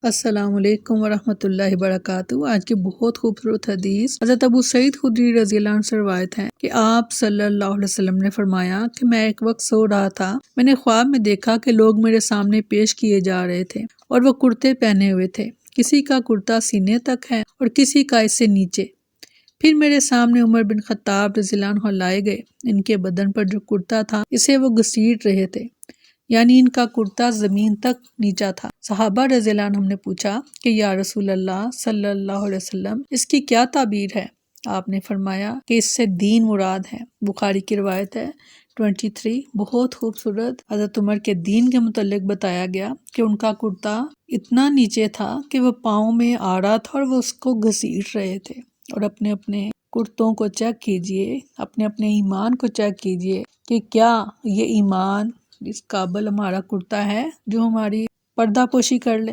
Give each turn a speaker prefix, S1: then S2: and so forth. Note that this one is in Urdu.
S1: السلام علیکم ورحمۃ اللہ وبرکاتہ۔ آج کی بہت خوبصورت حدیث حضرت ابو سعید خدری رضی اللہ عنہ سے روایت ہے کہ آپ صلی اللہ علیہ وسلم نے فرمایا کہ میں ایک وقت سو رہا تھا، میں نے خواب میں دیکھا کہ لوگ میرے سامنے پیش کیے جا رہے تھے اور وہ کرتے پہنے ہوئے تھے، کسی کا کرتا سینے تک ہے اور کسی کا اس سے نیچے۔ پھر میرے سامنے عمر بن خطاب رضی اللہ عنہ لائے گئے، ان کے بدن پر جو کرتا تھا اسے وہ گھسیٹ رہے تھے، یعنی ان کا کرتا زمین تک نیچا تھا۔ صحابہ رضی اللہ عنہم نے پوچھا کہ یا رسول اللہ صلی اللہ علیہ وسلم اس کی کیا تعبیر ہے؟ آپ نے فرمایا کہ اس سے دین مراد ہے۔ بخاری کی روایت ہے 23۔ بہت خوبصورت حضرت عمر کے دین کے متعلق بتایا گیا کہ ان کا کرتا اتنا نیچے تھا کہ وہ پاؤں میں آ رہا تھا اور وہ اس کو گھسیٹ رہے تھے۔ اور اپنے اپنے کرتوں کو چیک کیجئے، اپنے اپنے ایمان کو چیک کیجئے کہ کیا یہ ایمان اس قابل ہمارا کرتا ہے جو ہماری پردہ پوشی کر لے۔